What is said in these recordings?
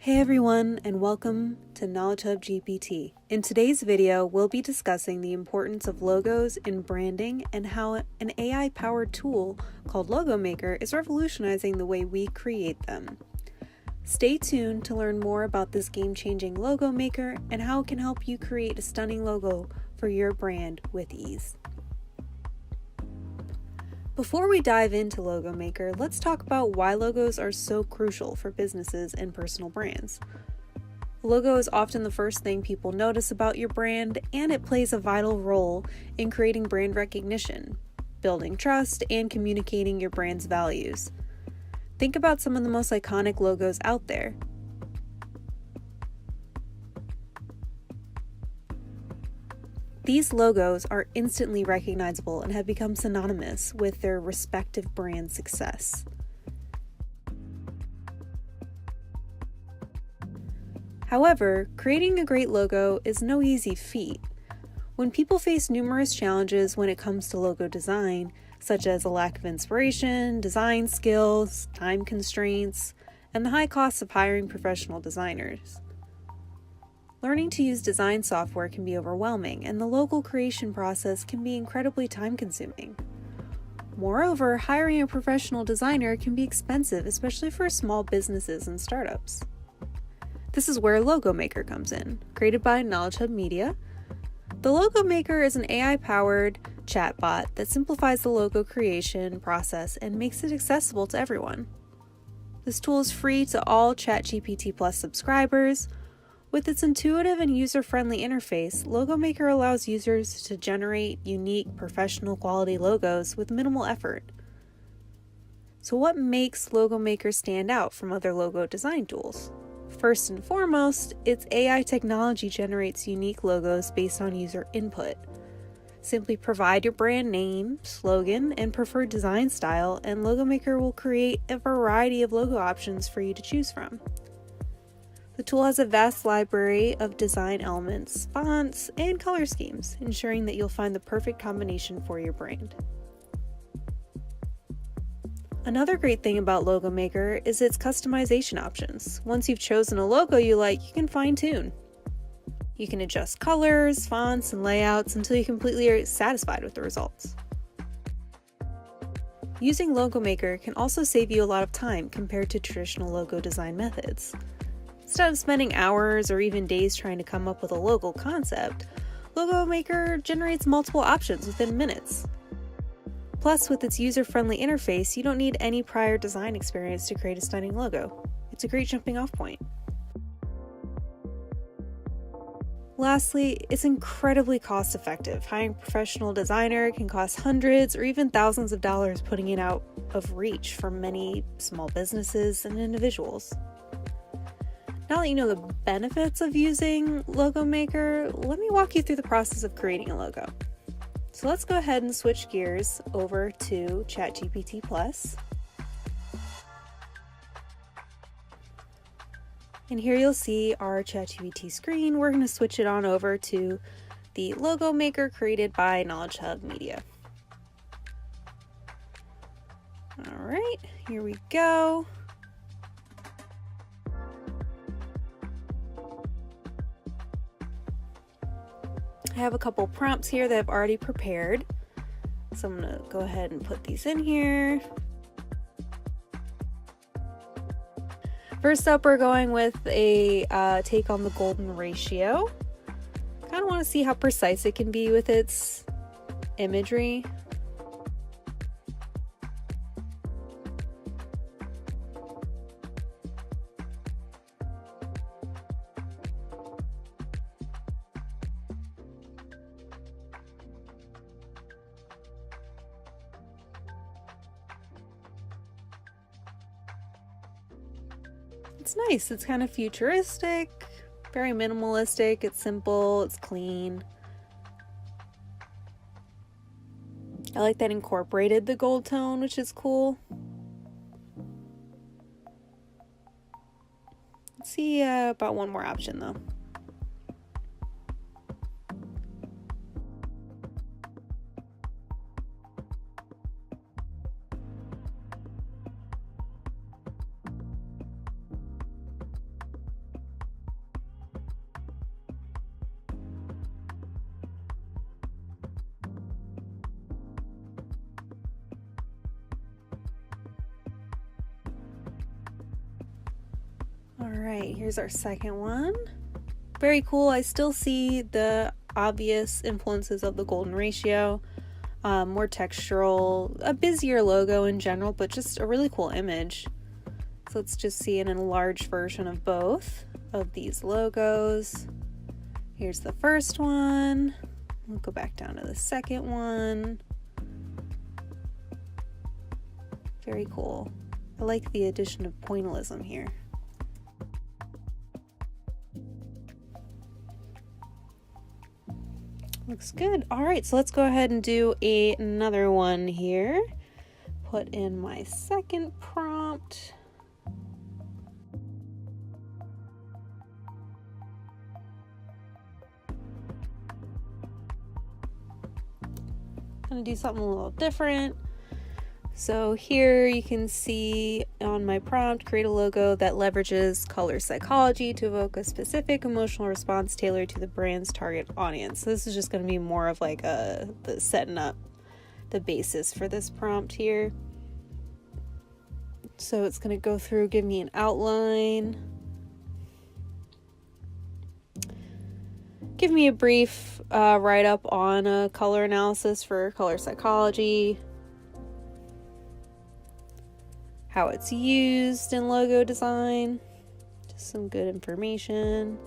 Hey everyone, and welcome to Knowledge Hub GPT. In today's video, we'll be discussing the importance of logos in branding and how an AI-powered tool called Logo Maker is revolutionizing the way we create them. Stay tuned to learn more about this game-changing Logo Maker and how it can help you create a stunning logo for your brand with ease. Before we dive into Logo Maker, let's talk about why logos are so crucial for businesses and personal brands. A logo is often the first thing people notice about your brand, and it plays a vital role in creating brand recognition, building trust, and communicating your brand's values. Think about some of the most iconic logos out there. These logos are instantly recognizable and have become synonymous with their respective brand success. However, creating a great logo is no easy feat. When people face numerous challenges when it comes to logo design, such as a lack of inspiration, design skills, time constraints, and the high costs of hiring professional designers. Learning to use design software can be overwhelming, and the logo creation process can be incredibly time-consuming. Moreover, hiring a professional designer can be expensive, especially for small businesses and startups. This is where Logo Maker comes in. Created by Knowledge Hub Media, the Logo Maker is an AI-powered chatbot that simplifies the logo creation process and makes it accessible to everyone. This tool is free to all ChatGPT Plus subscribers. With its intuitive and user-friendly interface, Logo Maker allows users to generate unique, professional quality logos with minimal effort. So what makes Logo Maker stand out from other logo design tools? First and foremost, its AI technology generates unique logos based on user input. Simply provide your brand name, slogan, and preferred design style, and Logo Maker will create a variety of logo options for you to choose from. The tool has a vast library of design elements, fonts, and color schemes, ensuring that you'll find the perfect combination for your brand. Another great thing about Logo Maker is its customization options. Once you've chosen a logo you like, you can fine-tune. You can adjust colors, fonts, and layouts until you completely are satisfied with the results. Using Logo Maker can also save you a lot of time compared to traditional logo design methods. Instead of spending hours or even days trying to come up with a logo concept, Logo Maker generates multiple options within minutes. Plus, with its user-friendly interface, you don't need any prior design experience to create a stunning logo. It's a great jumping-off point. Lastly, it's incredibly cost-effective. Hiring a professional designer can cost hundreds or even thousands of dollars, putting it out of reach for many small businesses and individuals. Now that you know the benefits of using Logo Maker, let me walk you through the process of creating a logo. So let's go ahead and switch gears over to ChatGPT Plus. And here you'll see our ChatGPT screen. We're going to switch it on over to the Logo Maker created by Knowledge Hub Media. All right, here we go. I have a couple prompts here that I've already prepared, so I'm going to go ahead and put these in here. First up, we're going with a take on the golden ratio. Kind of want to see how precise it can be with its imagery. It's nice. It's kind of futuristic, very minimalistic. It's simple, it's clean. I like that incorporated the gold tone, which is cool. Let's see about one more option though. All right, here's our second one. Very cool. I still see the obvious influences of the golden ratio, more textural, a busier logo in general, but just a really cool image. So let's just see an enlarged version of both of these logos. Here's the first one. We'll go back down to the second one. Very cool. I like the addition of pointillism here. Looks good. All right, so let's go ahead and do another one here. Put in my second prompt. I'm gonna do something a little different. So here you can see on my prompt, create a logo that leverages color psychology to evoke a specific emotional response tailored to the brand's target audience. So this is just going to be more of like the setting up the basis for this prompt here. So it's going to go through, give me an outline, give me a brief write-up on a color analysis for color psychology, how it's used in logo design, just some good information.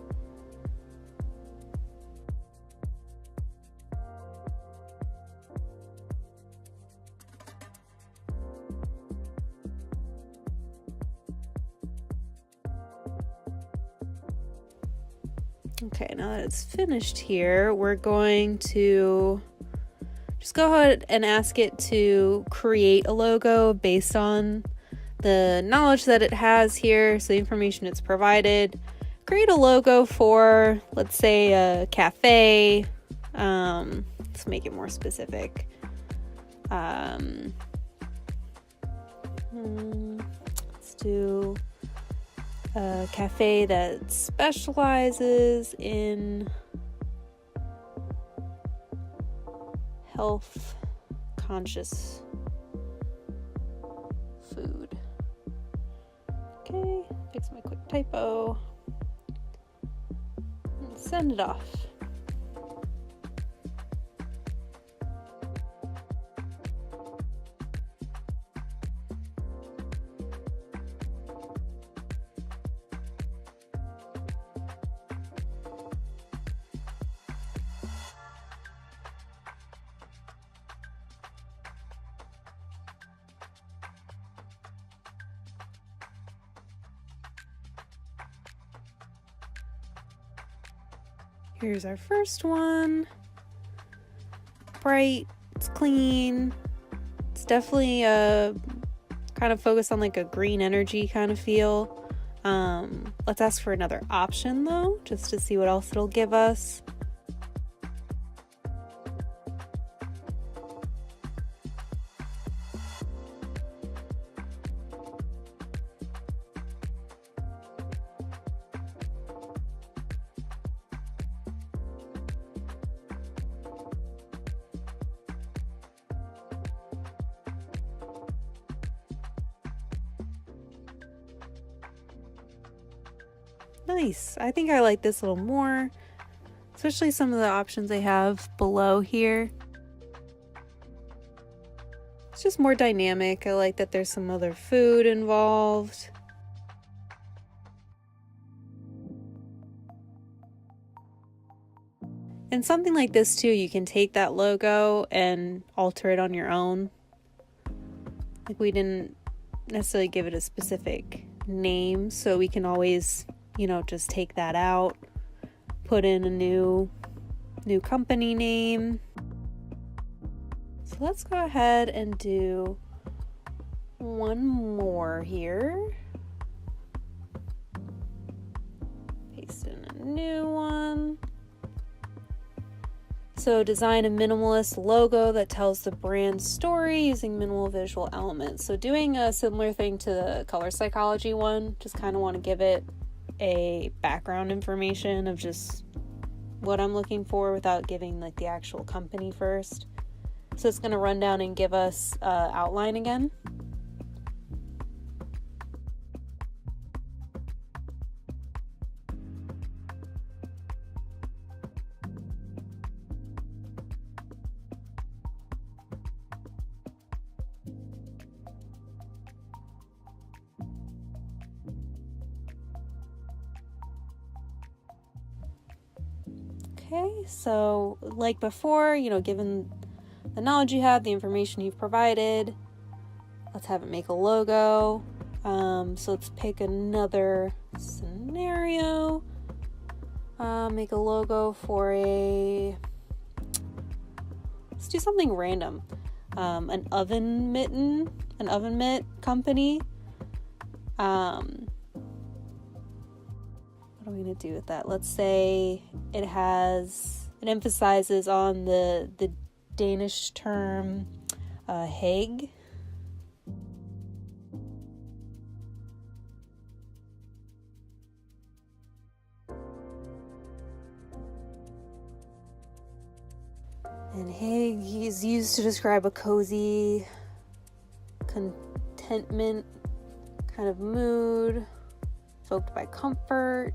Okay, now that it's finished here, we're going to just go ahead and ask it to create a logo based on the knowledge that it has here, so the information it's provided. Create a logo for, let's say, a cafe. Let's make it more specific. Let's do a cafe that specializes in health conscious food. Okay, fix my quick typo and send it off. Here's our first one. Bright, it's clean. It's definitely kind of focused on like a green energy kind of feel. Let's ask for another option though, just to see what else it'll give us. Nice. I think I like this a little more, especially some of the options they have below here. It's just more dynamic. I like that there's some other food involved. And something like this too, you can take that logo and alter it on your own. Like we didn't necessarily give it a specific name, so we can always, you know, just take that out, put in a new company name. So let's go ahead and do one more here. Paste in a new one. So design a minimalist logo that tells the brand story using minimal visual elements. So doing a similar thing to the color psychology one, just kind of want to give it a background information of just what I'm looking for without giving like the actual company first. So it's going to run down and give us outline again. Okay, so like before, given the knowledge you have, the information you've provided, let's have it make a logo. So let's pick another scenario. Make a logo for let's do something random. An oven mitt company. What are we going to do with that? Let's say it emphasizes on the Danish term hæg. And hæg is used to describe a cozy, contentment kind of mood, evoked by comfort.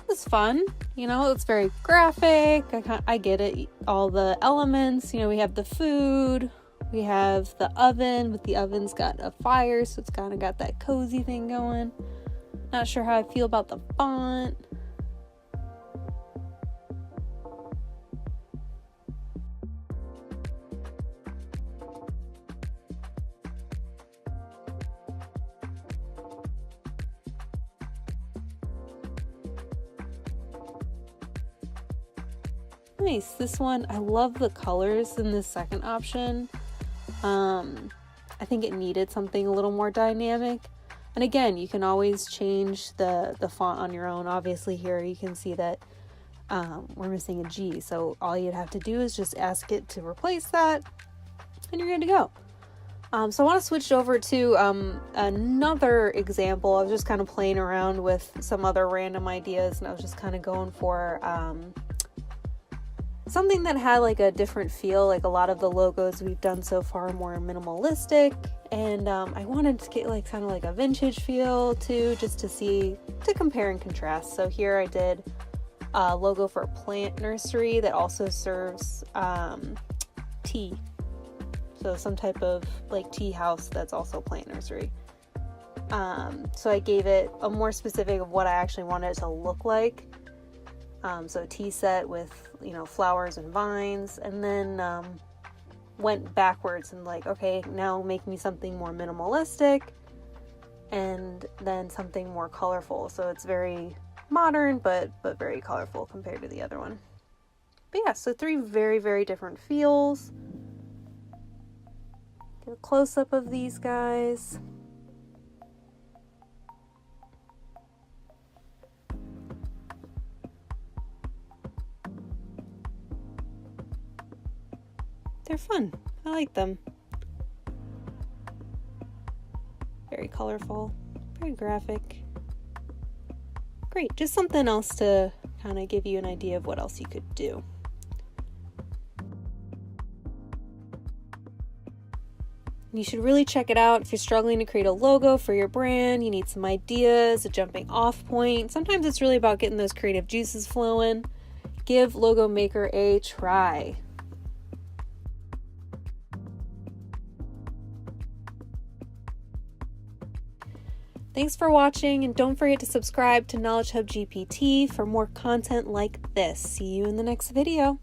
Was fun, it's very graphic. I get it, all the elements. We have the food, we have the oven, but the oven's got a fire, so it's kind of got that cozy thing going. Not sure how I feel about the font. Nice. This one, I love the colors in this second option. I think it needed something a little more dynamic. And again, you can always change the font on your own. Obviously here you can see that we're missing a G. So all you'd have to do is just ask it to replace that and you're good to go. So I want to switch over to another example. I was just kind of playing around with some other random ideas and I was just kind of going for something that had like a different feel. Like a lot of the logos we've done so far are more minimalistic, and I wanted to get like kind of like a vintage feel too, just to compare and contrast. So here I did a logo for a plant nursery that also serves tea, so some type of like tea house that's also a plant nursery. So I gave it a more specific of what I actually wanted it to look like. So a tea set with, flowers and vines, and then went backwards and like, okay, now make me something more minimalistic and then something more colorful. So it's very modern, but very colorful compared to the other one. But yeah, so 3 very, very different feels. Get a close-up of these guys. They're fun. I like them. Very colorful, very graphic. Great, just something else to kind of give you an idea of what else you could do. You should really check it out if you're struggling to create a logo for your brand. You need some ideas, a jumping off point. Sometimes it's really about getting those creative juices flowing. Give Logo Maker a try. Thanks for watching, and don't forget to subscribe to Knowledge Hub GPT for more content like this. See you in the next video.